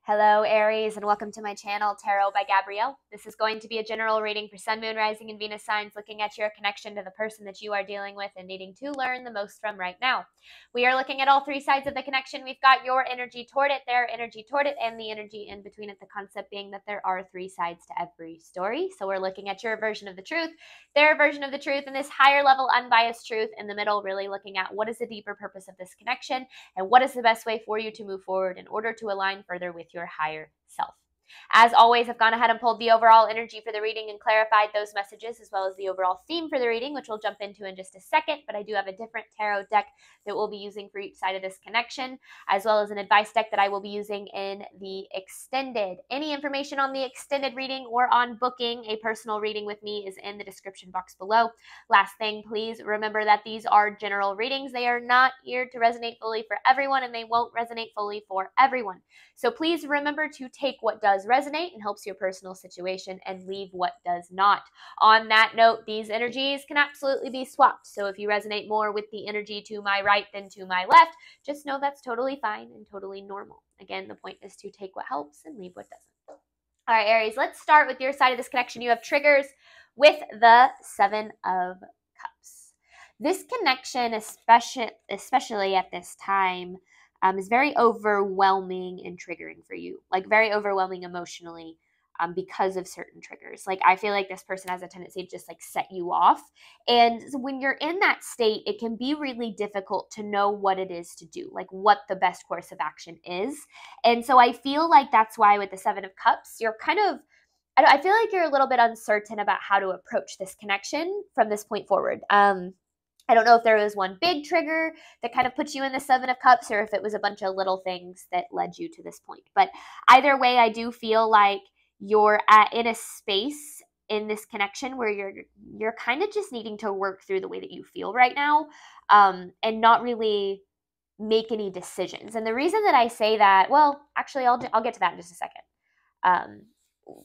Hello, Aries, and welcome to my channel, Tarot by Gabrielle. This is going to be a general reading for Sun, Moon, Rising, and Venus signs, looking at your connection to the person that you are dealing with and needing to learn the most from right now. We are looking at all three sides of the connection. We've got your energy toward it, their energy toward it, and the energy in between it, the concept being that there are three sides to every story. So we're looking at your version of the truth, their version of the truth, and this higher level unbiased truth in the middle, really looking at what is the deeper purpose of this connection and what is the best way for you to move forward in order to align further with your higher self. As always, I've gone ahead and pulled the overall energy for the reading and clarified those messages, as well as the overall theme for the reading, which we'll jump into in just a second. But I do have a different tarot deck that we'll be using for each side of this connection, as well as an advice deck that I will be using in the extended. Any information on the extended reading or on booking a personal reading with me is in the description box below. Last thing, please remember that these are general readings. They are not geared to resonate fully for everyone, and they won't resonate fully for everyone. So please remember to take what does resonate and helps your personal situation and leave what does not. On that note, these energies can absolutely be swapped. So if you resonate more with the energy to my right than to my left, just know that's totally fine and totally normal. Again, the point is to take what helps and leave what doesn't. All right, Aries, let's start with your side of this connection. You have triggers with the Seven of Cups. This connection, especially at this time, is very overwhelming and triggering for you, like very overwhelming emotionally because of certain triggers. Like I feel like this person has a tendency to just like set you off. And when you're in that state, it can be really difficult to know what it is to do, like what the best course of action is. And so I feel like that's why with the Seven of Cups, you're kind of, I feel like you're a little bit uncertain about how to approach this connection from this point forward. I don't know if there was one big trigger that kind of puts you in the Seven of Cups or if it was a bunch of little things that led you to this point. But either way, I do feel like you're in a space in this connection where you're kind of just needing to work through the way that you feel right now and not really make any decisions. And the reason that I say that, well, actually, I'll get to that in just a second.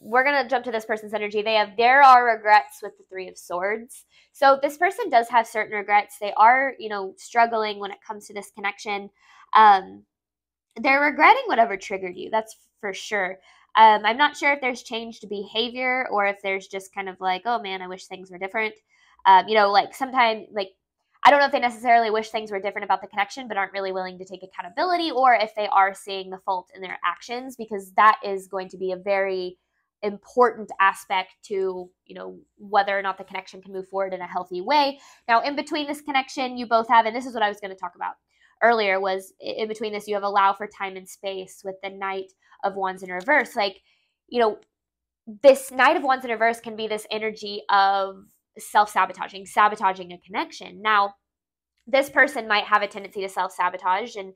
We're going to jump to this person's energy. There are regrets with the Three of Swords. So this person does have certain regrets. They are, struggling when it comes to this connection. They're regretting whatever triggered you. That's for sure. I'm not sure if there's changed behavior or if there's just kind of like, oh man, I wish things were different. Like sometimes, like, I don't know if they necessarily wish things were different about the connection, but aren't really willing to take accountability, or if they are seeing the fault in their actions, because that is going to be a very important aspect to, whether or not the connection can move forward in a healthy way. Now, in between this connection, you both have, and this is what I was going to talk about earlier, was in between this, you have allow for time and space with the Knight of Wands in reverse. Like, this Knight of Wands in reverse can be this energy of self-sabotaging, sabotaging a connection. Now, this person might have a tendency to self-sabotage, and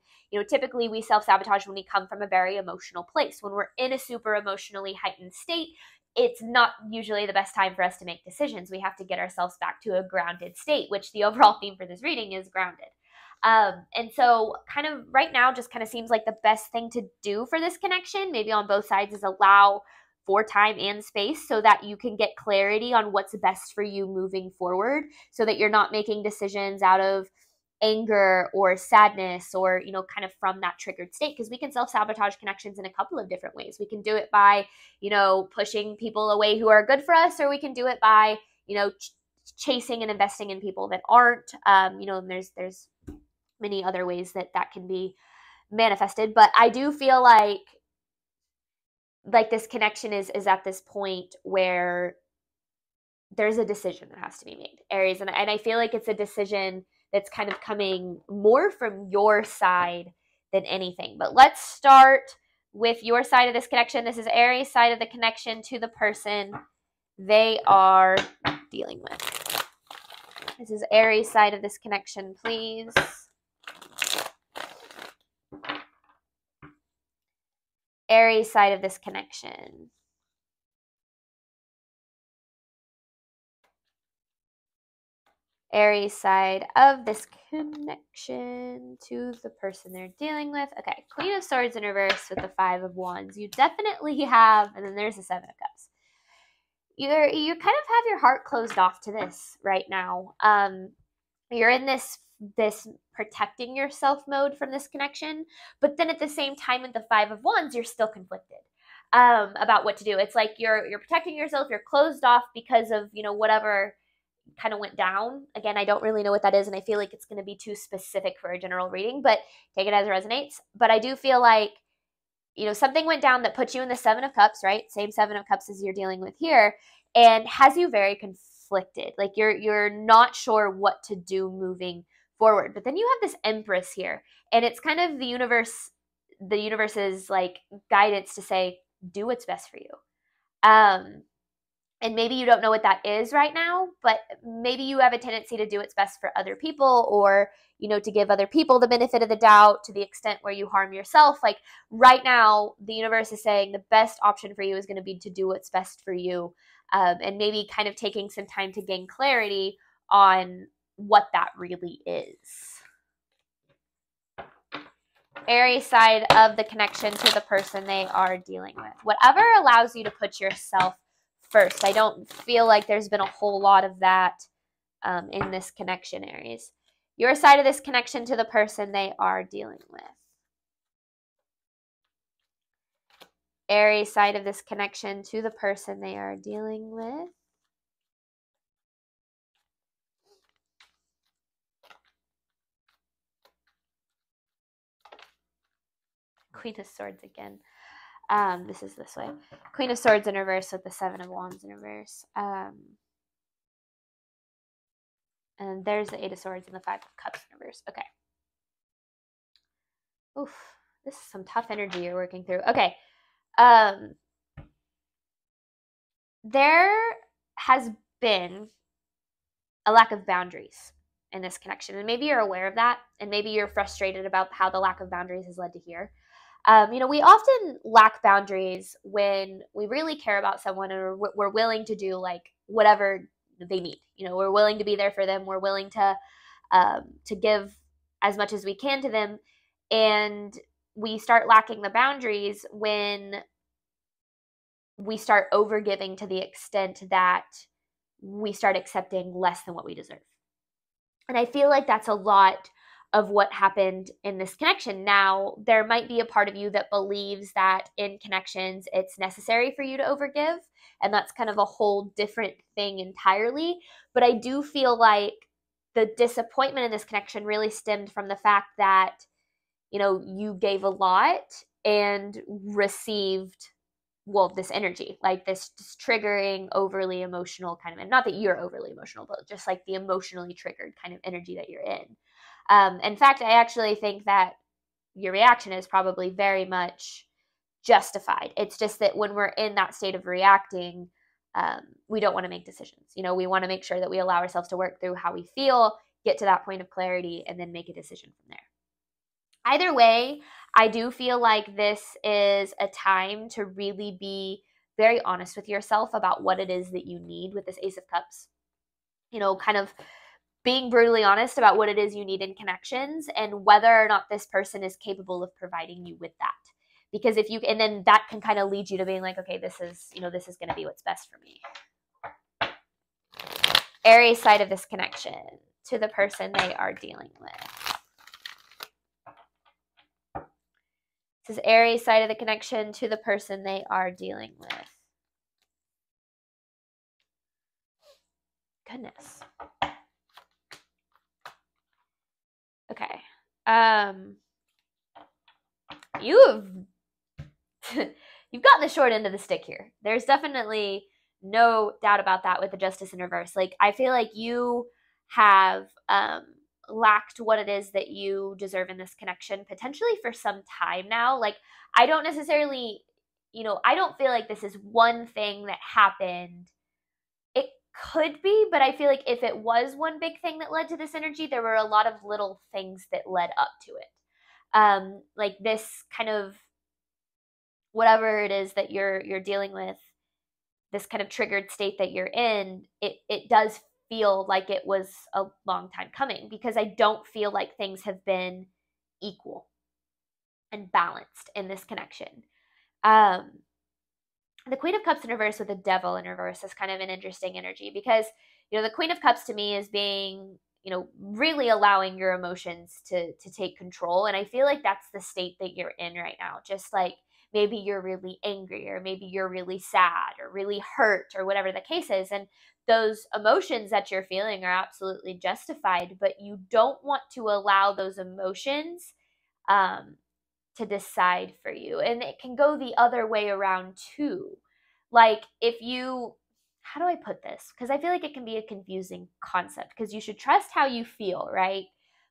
typically we self-sabotage when we come from a very emotional place. When we're in a super emotionally heightened state, it's not usually the best time for us to make decisions. We have to get ourselves back to a grounded state, which the overall theme for this reading is grounded. And so kind of right now just kind of seems like the best thing to do for this connection, maybe on both sides, is allow for time and space so that you can get clarity on what's best for you moving forward, so that you're not making decisions out of anger or sadness or, kind of from that triggered state. Because we can self-sabotage connections in a couple of different ways. We can do it by, pushing people away who are good for us, or we can do it by, chasing and investing in people that aren't, and there's many other ways that can be manifested. But I do feel like this connection is at this point where there's a decision that has to be made, Aries. And I feel like it's a decision that's kind of coming more from your side than anything. But let's start with your side of this connection. This is Aries' side of the connection to the person they are dealing with. This is Aries' side of this connection, please. Aries' side of this connection. Aries' side of this connection to the person they're dealing with. Okay, Queen of Swords in reverse with the Five of Wands. You definitely have, and then there's the Seven of Cups. You kind of have your heart closed off to this right now. You're in this this protecting yourself mode from this connection. But then at the same time, with the Five of Wands, you're still conflicted about what to do. It's like you're protecting yourself, you're closed off because of, you know, whatever kind of went down. Again, I don't really know what that is, and I feel like it's going to be too specific for a general reading, but take it as it resonates. But I do feel like, you know, something went down that puts you in the Seven of Cups, right? Same Seven of Cups as you're dealing with here, and has you very conflicted. Like you're not sure what to do moving forward. But then you have this Empress here, and it's kind of the universe's like guidance to say, do what's best for you. And maybe you don't know what that is right now, but maybe you have a tendency to do what's best for other people, or, you know, to give other people the benefit of the doubt to the extent where you harm yourself. Like right now, the universe is saying the best option for you is going to be to do what's best for you. And maybe kind of taking some time to gain clarity on what that really is. Aries side of the connection to the person they are dealing with. Whatever allows you to put yourself first. I don't feel like there's been a whole lot of that in this connection, Aries. Your side of this connection to the person they are dealing with. Aries side of this connection to the person they are dealing with. Queen of Swords again. This is this way. Queen of Swords in reverse with the Seven of Wands in reverse. And there's the Eight of Swords and the Five of Cups in reverse. Okay. Oof. This is some tough energy you're working through. Okay. There has been a lack of boundaries in this connection. And maybe you're aware of that. And maybe you're frustrated about how the lack of boundaries has led to here. You know, we often lack boundaries when we really care about someone and we're willing to do like whatever they need. You know, we're willing to be there for them. We're willing to give as much as we can to them. And we start lacking the boundaries when we start overgiving to the extent that we start accepting less than what we deserve. And I feel like that's a lot of what happened in this connection. Now, there might be a part of you that believes that in connections, it's necessary for you to overgive. And that's kind of a whole different thing entirely. But I do feel like the disappointment in this connection really stemmed from the fact that, you know, you gave a lot and received, well, this energy, like this triggering, overly emotional kind of, and not that you're overly emotional, but just like the emotionally triggered kind of energy that you're in. In fact, I actually think that your reaction is probably very much justified. It's just that when we're in that state of reacting, we don't want to make decisions. You know, we want to make sure that we allow ourselves to work through how we feel, get to that point of clarity, and then make a decision from there. Either way, I do feel like this is a time to really be very honest with yourself about what it is that you need with this Ace of Cups. You know, kind of being brutally honest about what it is you need in connections and whether or not this person is capable of providing you with that. Because if you, and then that can kind of lead you to being like, okay, this is going to be what's best for me. Aries side of this connection to the person they are dealing with. This is Aries side of the connection to the person they are dealing with. Goodness. Okay. You've gotten the short end of the stick here. There's definitely no doubt about that with the Justice in reverse. Like, I feel like you have lacked what it is that you deserve in this connection, potentially for some time now. Like, I don't necessarily, you know, I don't feel like this is one thing that happened. It could be, but I feel like if it was one big thing that led to this energy, there were a lot of little things that led up to it. Like this kind of, whatever it is that you're dealing with, this kind of triggered state that you're in, it does feel like it was a long time coming, because I don't feel like things have been equal and balanced in this connection. The Queen of Cups in reverse with the Devil in reverse is kind of an interesting energy, because, you know, the Queen of Cups to me is being, really allowing your emotions to take control. And I feel like that's the state that you're in right now. Just like maybe you're really angry, or maybe you're really sad or really hurt, or whatever the case is. And those emotions that you're feeling are absolutely justified, but you don't want to allow those emotions to decide for you. And it can go the other way around too. Like if you, how do I put this? Because I feel like it can be a confusing concept, because you should trust how you feel, right?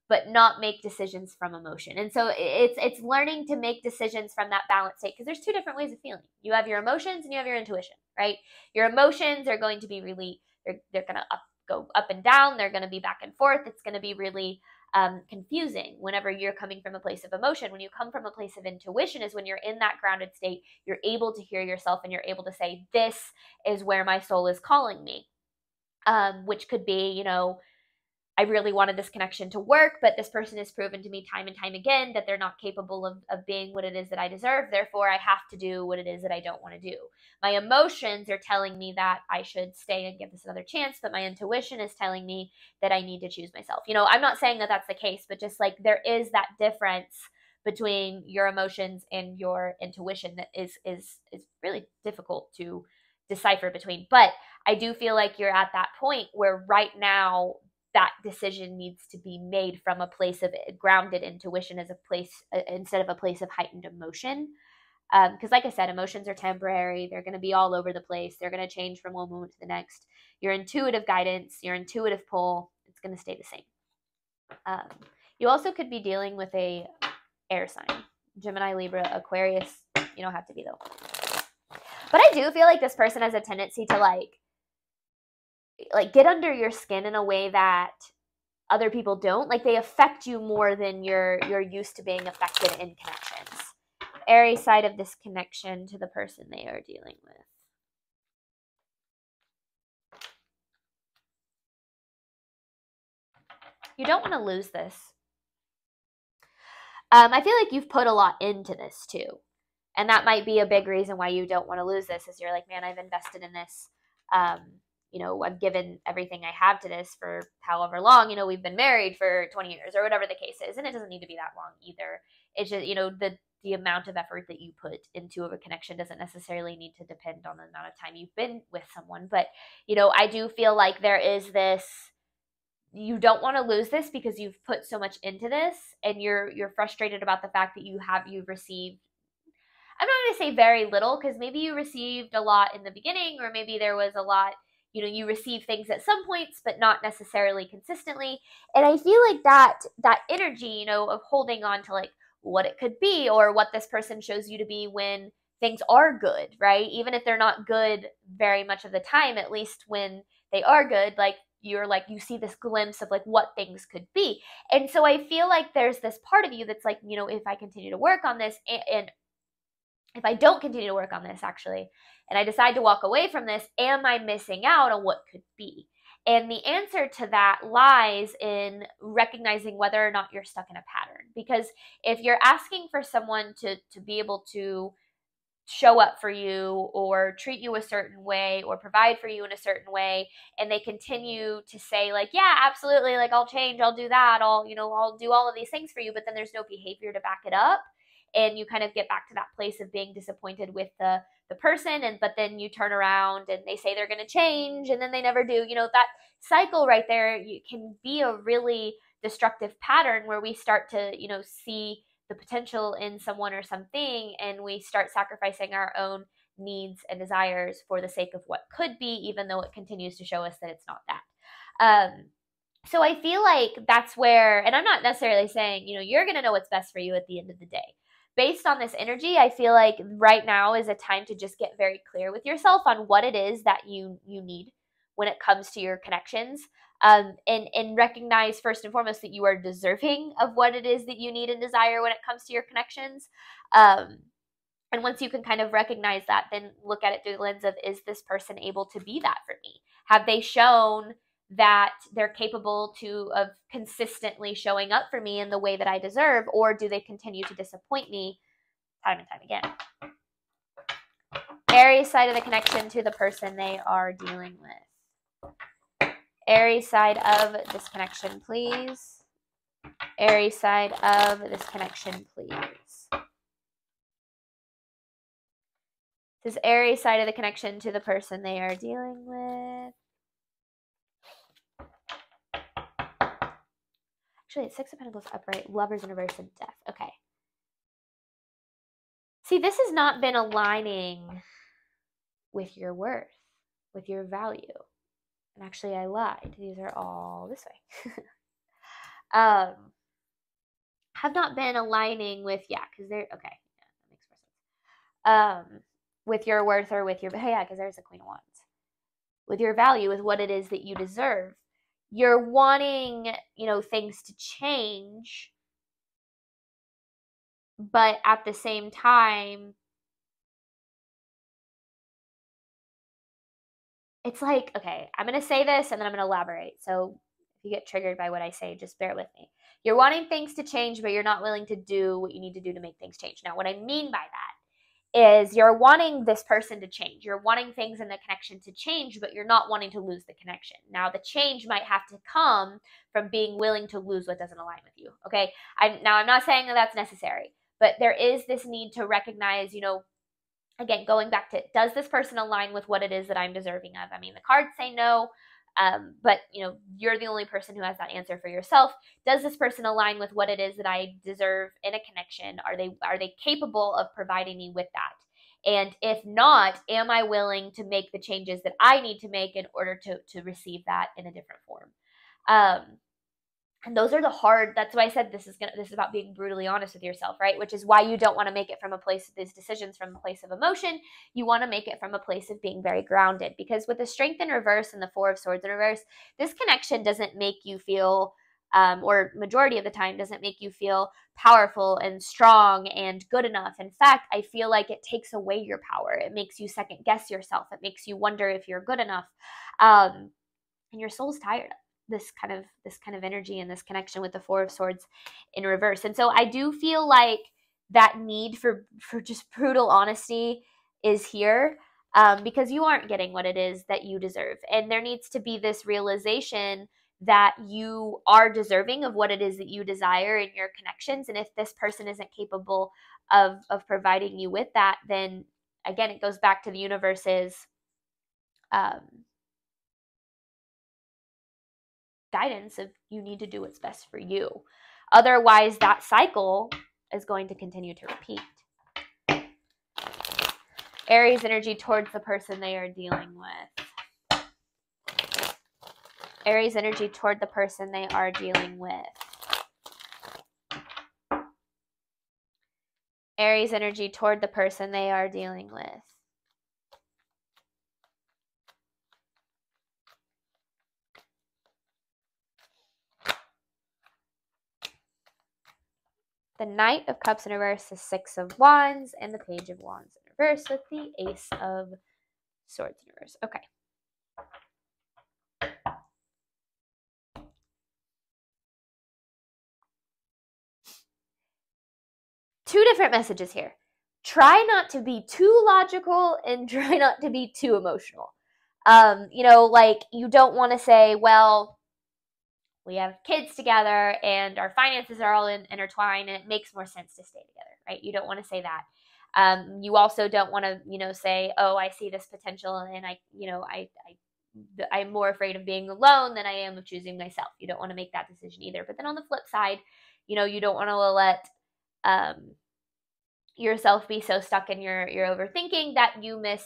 But not make decisions from emotion. And so it's learning to make decisions from that balanced state, because there's two different ways of feeling. You have your emotions and you have your intuition, right? Your emotions are going to be really, they're going to go up and down. They're going to be back and forth. It's going to be really confusing whenever you're coming from a place of emotion. When you come from a place of intuition is when you're in that grounded state, you're able to hear yourself and you're able to say, this is where my soul is calling me, which could be, I really wanted this connection to work, but this person has proven to me time and time again that they're not capable of being what it is that I deserve. Therefore, I have to do what it is that I don't want to do. My emotions are telling me that I should stay and give this another chance, but my intuition is telling me that I need to choose myself. I'm not saying that that's the case, but just like there is that difference between your emotions and your intuition that is really difficult to decipher between. But I do feel like you're at that point where right now that decision needs to be made from a place of grounded intuition as a place instead of a place of heightened emotion. Because like I said, emotions are temporary. They're going to be all over the place. They're going to change from one moment to the next. Your intuitive guidance, your intuitive pull, it's going to stay the same. You also could be dealing with a air sign. Gemini, Libra, Aquarius. You don't have to be though. But I do feel like this person has a tendency to like get under your skin in a way that other people don't. Like they affect you more than you're used to being affected in connections. Aries side of this connection to the person they are dealing with. You don't want to lose this. I feel like you've put a lot into this too. And that might be a big reason why you don't want to lose this, is you're like, man, I've invested in this. I've given everything I have to this for however long, we've been married for 20 years or whatever the case is. And it doesn't need to be that long either. It's just, the amount of effort that you put into a connection doesn't necessarily need to depend on the amount of time you've been with someone. But, I do feel like there is this, you don't want to lose this because you've put so much into this, and you're frustrated about the fact that you've received, I'm not going to say very little, because maybe you received a lot in the beginning, or maybe there was a lot, you receive things at some points, but not necessarily consistently. And I feel like that energy, of holding on to like what it could be, or what this person shows you to be when things are good, right? Even if they're not good very much of the time, at least when they are good, like you see this glimpse of like what things could be. And so I feel like there's this part of you that's like, if I continue to work on this, and if I don't continue to work on this actually, and I decide to walk away from this, am I missing out on what could be? And the answer to that lies in recognizing whether or not you're stuck in a pattern. Because if you're asking for someone to be able to show up for you, or treat you a certain way, or provide for you in a certain way, and they continue to say like, yeah, absolutely, like I'll change, I'll do that, I'll do all of these things for you, but then there's no behavior to back it up, and you kind of get back to that place of being disappointed with the person, but then you turn around and they say they're going to change, and then they never do. That cycle right there can be a really destructive pattern where we start to see the potential in someone or something, and we start sacrificing our own needs and desires for the sake of what could be, even though it continues to show us that it's not that. So I feel like that's where, and I'm not necessarily saying, you're going to know what's best for you at the end of the day. Based on this energy, I feel like right now is a time to just get very clear with yourself on what it is that you need when it comes to your connections. And recognize first and foremost that you are deserving of what it is that you need and desire when it comes to your connections. And once you can kind of recognize that, then look at it through the lens of, is this person able to be that for me? Have they shown that they're capable of consistently showing up for me in the way that I deserve, or do they continue to disappoint me time and time again? Aries side of the connection to the person they are dealing with. Aries side of this connection, please. Aries side of this connection, please. This is Aries side of the connection to the person they are dealing with. Actually, it's Six of Pentacles upright, Lovers in reverse, and Death. Okay. See, this has not been aligning with your worth, with your value. And actually, I lied. These are all this way. Have not been aligning with, yeah, because they're, okay, yeah, that makes more sense. With your worth or with your, yeah, because there's the Queen of Wands. With your value, with what it is that you deserve. You're wanting, you know, things to change, but at the same time, it's like, okay, I'm going to say this and then I'm going to elaborate. So if you get triggered by what I say, just bear with me. You're wanting things to change, but you're not willing to do what you need to do to make things change. Now, what I mean by that is you're wanting this person to change. You're wanting things in the connection to change, but you're not wanting to lose the connection. Now, the change might have to come from being willing to lose what doesn't align with you, okay? I'm not saying that that's necessary, but there is this need to recognize, you know, again, going back to, does this person align with what it is that I'm deserving of? I mean, the cards say no, but, you know, you're the only person who has that answer for yourself. Does this person align with what it is that I deserve in a connection? Are they capable of providing me with that? And if not, am I willing to make the changes that I need to make in order to receive that in a different form? And those are the hard, that's why I said this is about being brutally honest with yourself, right? Which is why you don't want to make it from a place of these decisions from a place of emotion. You want to make it from a place of being very grounded, because with the Strength in reverse and the Four of Swords in reverse, this connection doesn't make you feel, or majority of the time doesn't make you feel powerful and strong and good enough. In fact, I feel like it takes away your power. It makes you second guess yourself. It makes you wonder if you're good enough. And your soul's tired of this kind of energy and this connection with the Four of Swords in reverse. And so I do feel like that need for just brutal honesty is here, because you aren't getting what it is that you deserve. And there needs to be this realization that you are deserving of what it is that you desire in your connections. And if this person isn't capable of providing you with that, then again, it goes back to the universe's guidance of, you need to do what's best for you. Otherwise, that cycle is going to continue to repeat. Aries energy towards the person they are dealing with. Aries energy toward the person they are dealing with. Aries energy toward the person they are dealing with. The Knight of Cups in reverse, the Six of Wands, and the Page of Wands in reverse with the Ace of Swords in reverse. Okay. Two different messages here. Try not to be too logical and try not to be too emotional. You know, like, you don't want to say, well, we have kids together and our finances are all intertwined and it makes more sense to stay together, right? You don't want to say that. You also don't want to, you know, say, oh, I see this potential and I'm more afraid of being alone than I am of choosing myself. You don't want to make that decision either. But then on the flip side, you know, you don't want to let yourself be so stuck in your overthinking that you miss,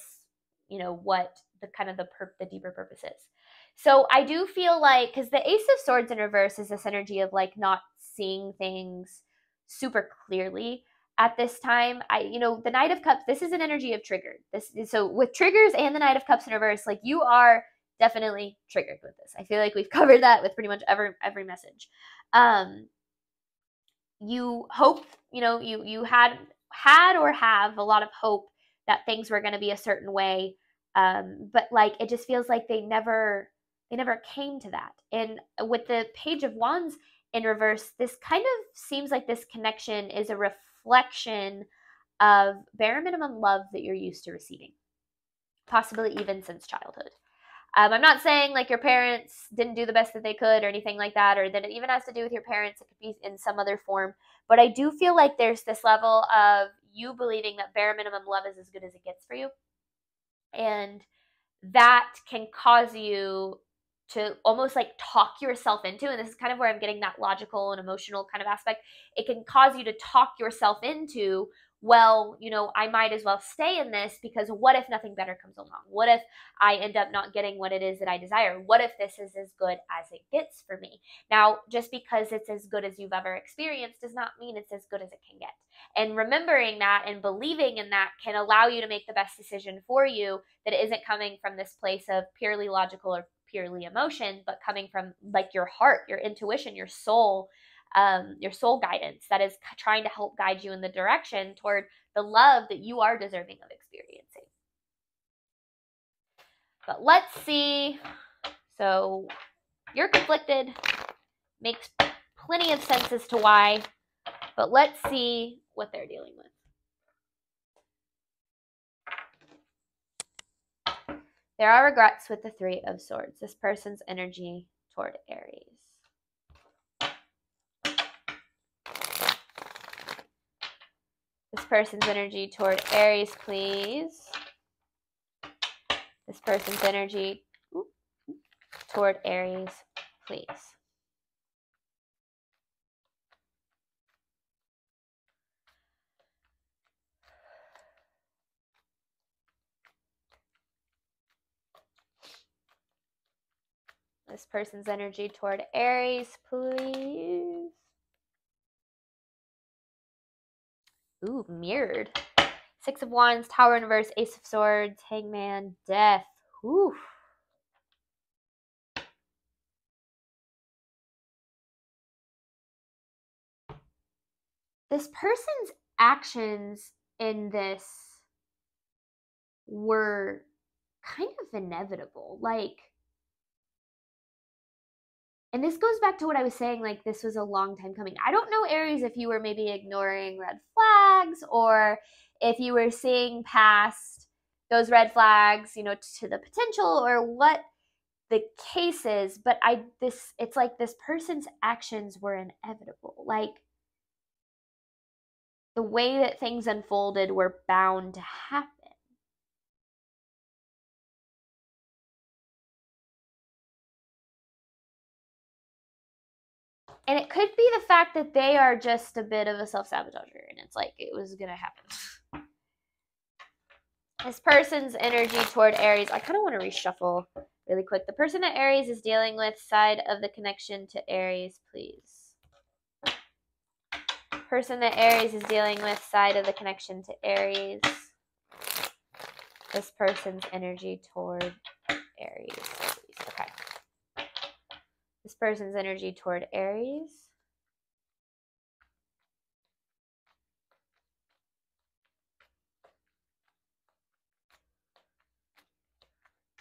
you know, what the kind of the deeper purpose is. So I do feel like, because the Ace of Swords in reverse is this energy of like not seeing things super clearly at this time. The Knight of Cups, this is an energy of triggered. So with triggers and the Knight of Cups in reverse, like, you are definitely triggered with this. I feel like we've covered that with pretty much every message. You hope, you know, you had or have a lot of hope that things were going to be a certain way, but like, it just feels like they never came to that. And with the Page of Wands in reverse, this kind of seems like this connection is a reflection of bare minimum love that you're used to receiving, possibly even since childhood. I'm not saying like your parents didn't do the best that they could or anything like that, or that it even has to do with your parents. It could be in some other form. But I do feel like there's this level of you believing that bare minimum love is as good as it gets for you. And that can cause you to almost like talk yourself into, and this is kind of where I'm getting that logical and emotional kind of aspect. It can cause you to talk yourself into, well, you know, I might as well stay in this because what if nothing better comes along? What if I end up not getting what it is that I desire? What if this is as good as it gets for me? Now, just because it's as good as you've ever experienced does not mean it's as good as it can get. And remembering that and believing in that can allow you to make the best decision for you that isn't coming from this place of purely logical or purely emotion, but coming from like your heart, your intuition, your soul guidance that is trying to help guide you in the direction toward the love that you are deserving of experiencing. But let's see. So you're conflicted. Makes plenty of sense as to why. But let's see what they're dealing with. There are regrets with the Three of Swords. This person's energy toward Aries. This person's energy toward Aries, please. This person's energy toward Aries, please. This person's energy toward Aries, please. Ooh, mirrored. Six of Wands, Tower in reverse, Ace of Swords, Hangman, Death. Ooh. This person's actions in this were kind of inevitable. Like, and this goes back to what I was saying, like this was a long time coming. I don't know, Aries, if you were maybe ignoring red flags or if you were seeing past those red flags, you know, to the potential or what the case is, but it's like this person's actions were inevitable. Like the way that things unfolded were bound to happen. And it could be the fact that they are just a bit of a self-sabotager and it's like it was gonna happen. This person's energy toward Aries, I kind of want to reshuffle really quick. The person that Aries is dealing with, side of the connection to Aries, please. Person that Aries is dealing with, side of the connection to Aries. This person's energy toward Aries, please. Okay. This person's energy toward Aries.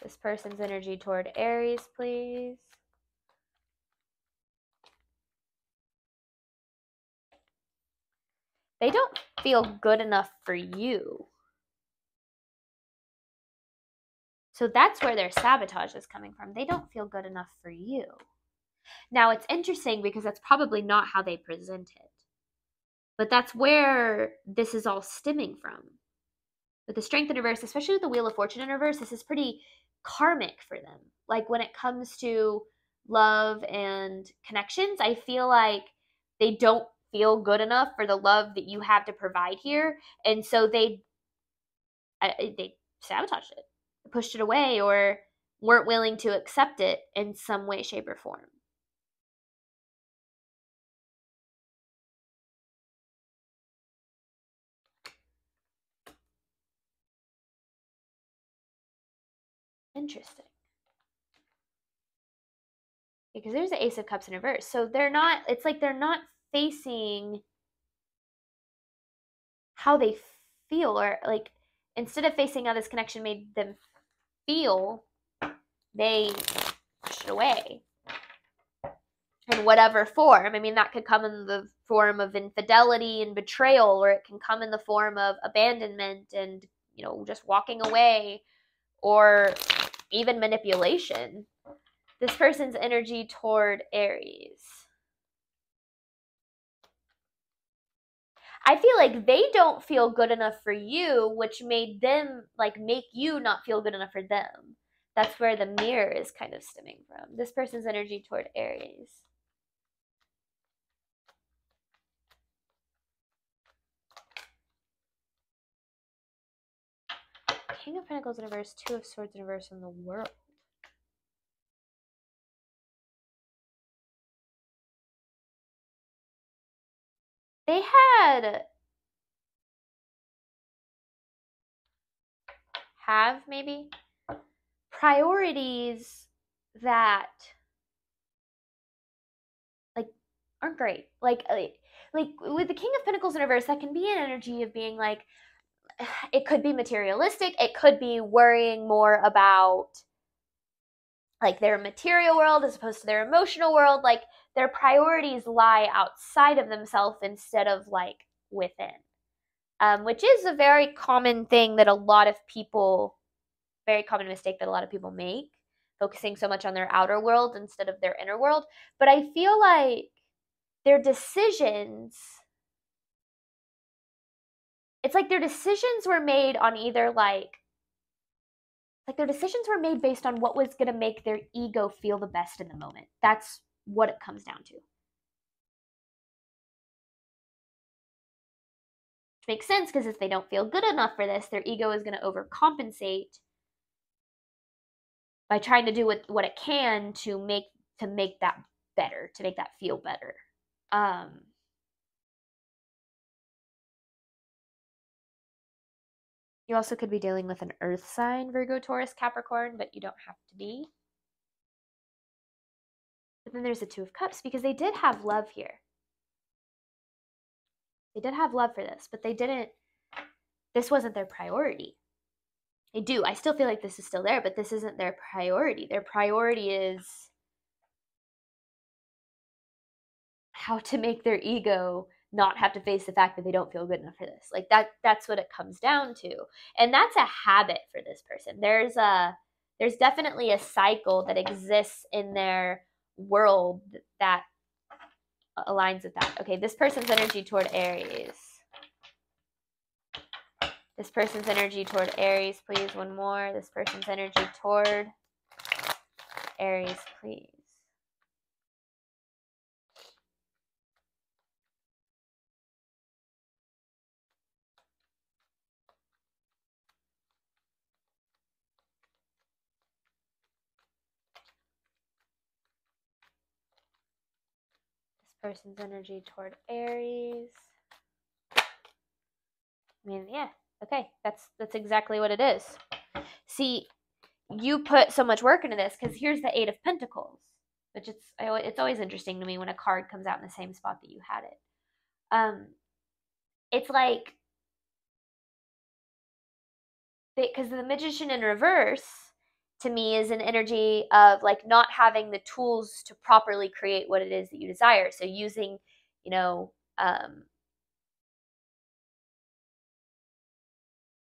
This person's energy toward Aries, please. They don't feel good enough for you. So that's where their sabotage is coming from. They don't feel good enough for you. Now, it's interesting because that's probably not how they present it. But that's where this is all stemming from. With the Strength in reverse, especially with the Wheel of Fortune in reverse, this is pretty karmic for them. Like when it comes to love and connections, I feel like they don't feel good enough for the love that you have to provide here. And so they sabotaged it, pushed it away, or weren't willing to accept it in some way, shape, or form. Interesting. Because there's the Ace of Cups in reverse. So they're not, it's like they're not facing how they feel, or like instead of facing how this connection made them feel, they pushed it away in whatever form. I mean, that could come in the form of infidelity and betrayal, or it can come in the form of abandonment and, you know, just walking away, or even manipulation. This person's energy toward Aries. I feel like they don't feel good enough for you, which made them, like, make you not feel good enough for them. That's where the mirror is kind of stemming from. This person's energy toward Aries. King of Pentacles in reverse, Two of Swords in reverse in the World. They have maybe priorities that like aren't great. Like with the King of Pentacles in reverse, that can be an energy of being like, it could be materialistic. It could be worrying more about like their material world as opposed to their emotional world. Like their priorities lie outside of themselves instead of like within, which is a very common thing that a lot of people, very common mistake that a lot of people make, focusing so much on their outer world instead of their inner world. But I feel like their decisions, it's like their decisions were made on either like their decisions were made based on what was going to make their ego feel the best in the moment. That's what it comes down to. Which makes sense, because if they don't feel good enough for this, their ego is going to overcompensate by trying to do what it can to make that better, to make that feel better. You also could be dealing with an earth sign, Virgo, Taurus, Capricorn, but you don't have to be. But then there's the Two of Cups, because they did have love here. They did have love for this, but this wasn't their priority. They do. I still feel like this is still there, but this isn't their priority. Their priority is how to make their ego not have to face the fact that they don't feel good enough for this. Like that's what it comes down to. And that's a habit for this person. There's definitely a cycle that exists in their world that aligns with that. Okay, this person's energy toward Aries. This person's energy toward Aries, please. One more. This person's energy toward Aries, please. This person's energy toward Aries. I mean, yeah. Okay, that's exactly what it is. See, you put so much work into this, because here's the Eight of Pentacles, which it's always interesting to me when a card comes out in the same spot that you had it. It's like, because the Magician in reverse to me is an energy of like not having the tools to properly create what it is that you desire. So using,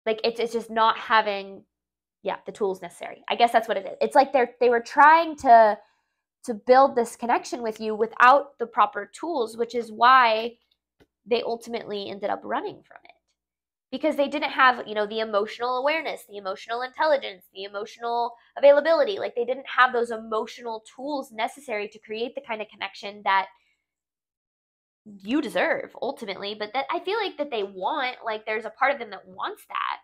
like it's just not having, the tools necessary. I guess that's what it is. It's like they were trying to build this connection with you without the proper tools, which is why they ultimately ended up running from it. Because they didn't have, the emotional awareness, the emotional intelligence, the emotional availability. Like they didn't have those emotional tools necessary to create the kind of connection that you deserve ultimately, but that I feel like that they want. Like there's a part of them that wants that,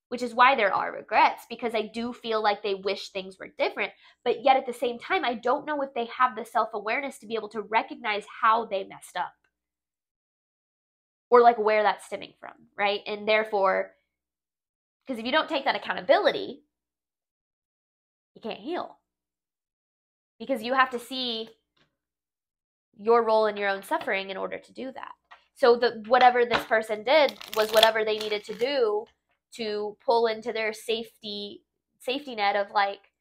which is why there are regrets, because I do feel like they wish things were different. But yet at the same time, I don't know if they have the self-awareness to be able to recognize how they messed up, or like where that's stemming from, right? And therefore, because if you don't take that accountability, you can't heal, because you have to see your role in your own suffering in order to do that. So whatever this person did was whatever they needed to do to pull into their safety net of like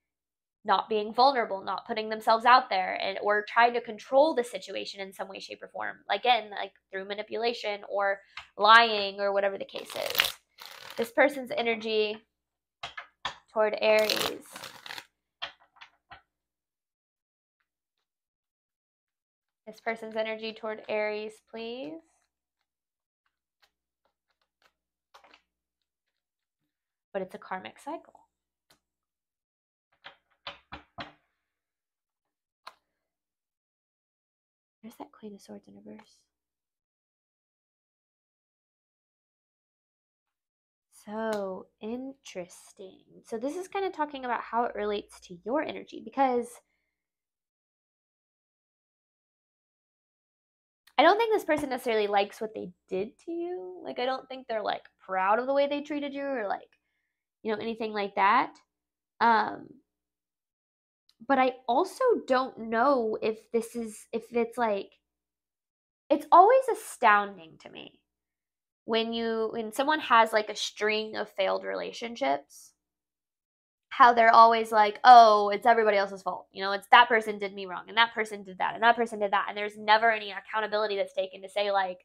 not being vulnerable, not putting themselves out there, or trying to control the situation in some way, shape, or form. Again, like through manipulation or lying or whatever the case is. This person's energy toward Aries. This person's energy toward Aries, please. But it's a karmic cycle. There's that Queen of Swords in reverse. So interesting. So this is kind of talking about how it relates to your energy, because I don't think this person necessarily likes what they did to you. Like, I don't think they're like proud of the way they treated you, or like, you know, anything like that. But I also don't know if it's like, it's always astounding to me when someone has like a string of failed relationships, how they're always like, oh, it's everybody else's fault. You know, it's that person did me wrong, and that person did that, and that person did that. And there's never any accountability that's taken to say, like,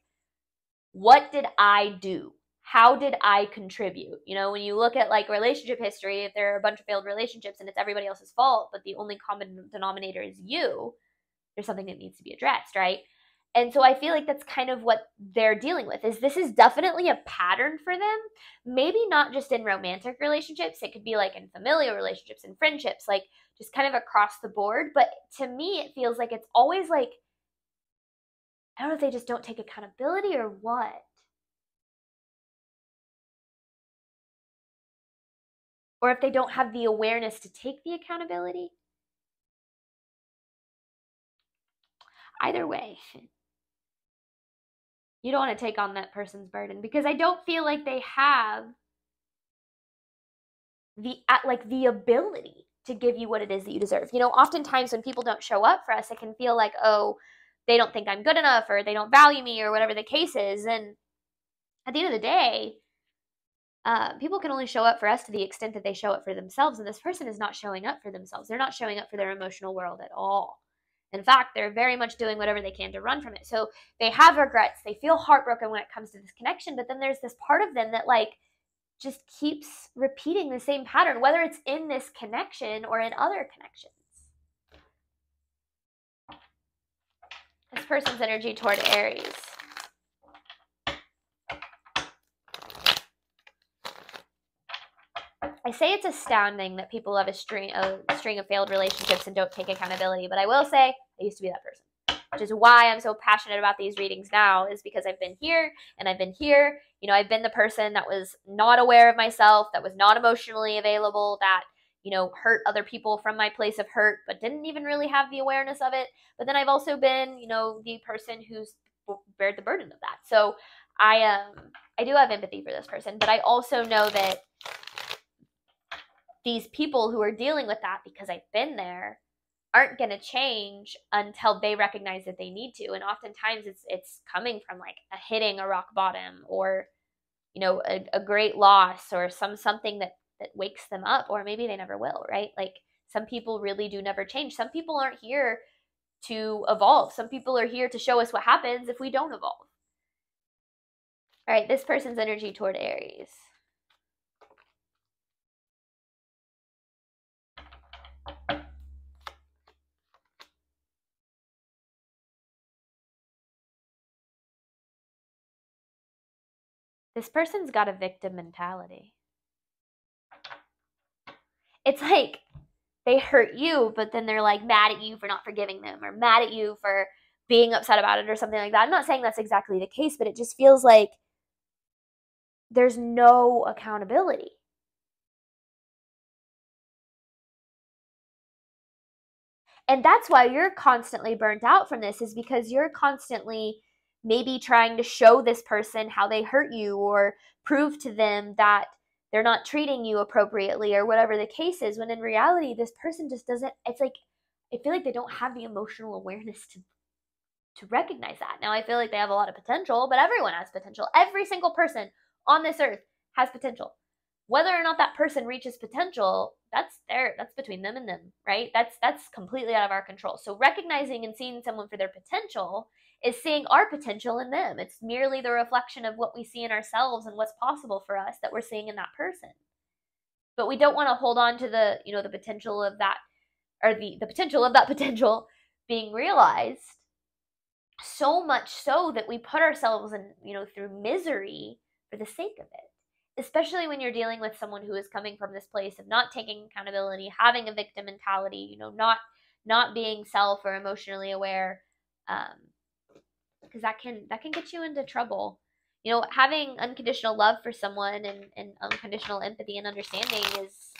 what did I do? How did I contribute? You know, when you look at like relationship history, if there are a bunch of failed relationships and it's everybody else's fault, but the only common denominator is you, there's something that needs to be addressed, right? And so I feel like that's kind of what they're dealing with. This is definitely a pattern for them. Maybe not just in romantic relationships. It could be like in familial relationships and friendships, like just kind of across the board. But to me, it feels like it's always like, I don't know if they just don't take accountability or what. Or if they don't have the awareness to take the accountability. Either way, you don't want to take on that person's burden, because I don't feel like they have the ability to give you what it is that you deserve. You know, oftentimes when people don't show up for us, it can feel like, oh, they don't think I'm good enough, or they don't value me, or whatever the case is. And at the end of the day, people can only show up for us to the extent that they show up for themselves. And this person is not showing up for themselves. They're not showing up for their emotional world at all. In fact, they're very much doing whatever they can to run from it. So they have regrets. They feel heartbroken when it comes to this connection. But then there's this part of them that like just keeps repeating the same pattern, whether it's in this connection or in other connections. This person's energy toward Aries. I say it's astounding that people have a string of failed relationships and don't take accountability, but I will say I used to be that person, which is why I'm so passionate about these readings now, is because I've been here and I've been here. You know, I've been the person that was not aware of myself, that was not emotionally available, that, you know, hurt other people from my place of hurt, but didn't even really have the awareness of it. But then I've also been, you know, the person who's bared the burden of that. So I do have empathy for this person, but I also know that these people who are dealing with that, because I've been there, aren't going to change until they recognize that they need to. And oftentimes it's coming from like hitting a rock bottom, or, you know, a great loss, or something that wakes them up, or maybe they never will, right? Like some people really do never change. Some people aren't here to evolve. Some people are here to show us what happens if we don't evolve. All right, this person's energy toward Aries. This person's got a victim mentality. It's like they hurt you, but then they're like mad at you for not forgiving them, or mad at you for being upset about it, or something like that. I'm not saying that's exactly the case, but it just feels like there's no accountability. And that's why you're constantly burnt out from this, is because you're constantly maybe trying to show this person how they hurt you, or prove to them that they're not treating you appropriately, or whatever the case is, when in reality, this person just doesn't, it's like, I feel like they don't have the emotional awareness to recognize that. Now, I feel like they have a lot of potential, but everyone has potential. Every single person on this earth has potential. Whether or not that person reaches potential, that's between them and them, right? That's completely out of our control. So recognizing and seeing someone for their potential is seeing our potential in them. It's merely the reflection of what we see in ourselves and what's possible for us that we're seeing in that person. But we don't want to hold on to the, the potential of that, or the potential of that potential being realized, so much so that we put ourselves in, through misery for the sake of it. Especially when you're dealing with someone who is coming from this place of not taking accountability, having a victim mentality, not being self or emotionally aware, because that can get you into trouble. Having unconditional love for someone and unconditional empathy and understanding is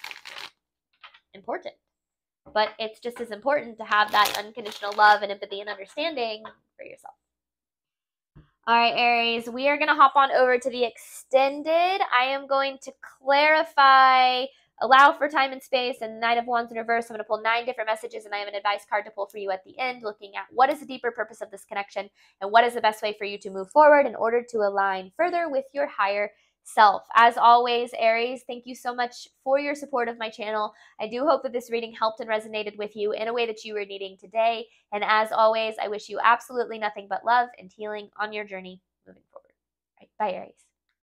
important. But it's just as important to have that unconditional love and empathy and understanding for yourself. All right, Aries, we are going to hop on over to the extended. I am going to clarify, allow for time and space, and Knight of Wands in reverse. I'm going to pull 9 different messages, and I have an advice card to pull for you at the end, looking at what is the deeper purpose of this connection and what is the best way for you to move forward in order to align further with your higher self. As always, Aries, thank you so much for your support of my channel. I do hope that this reading helped and resonated with you in a way that you were needing today. And as always, I wish you absolutely nothing but love and healing on your journey moving forward. All right, bye, Aries.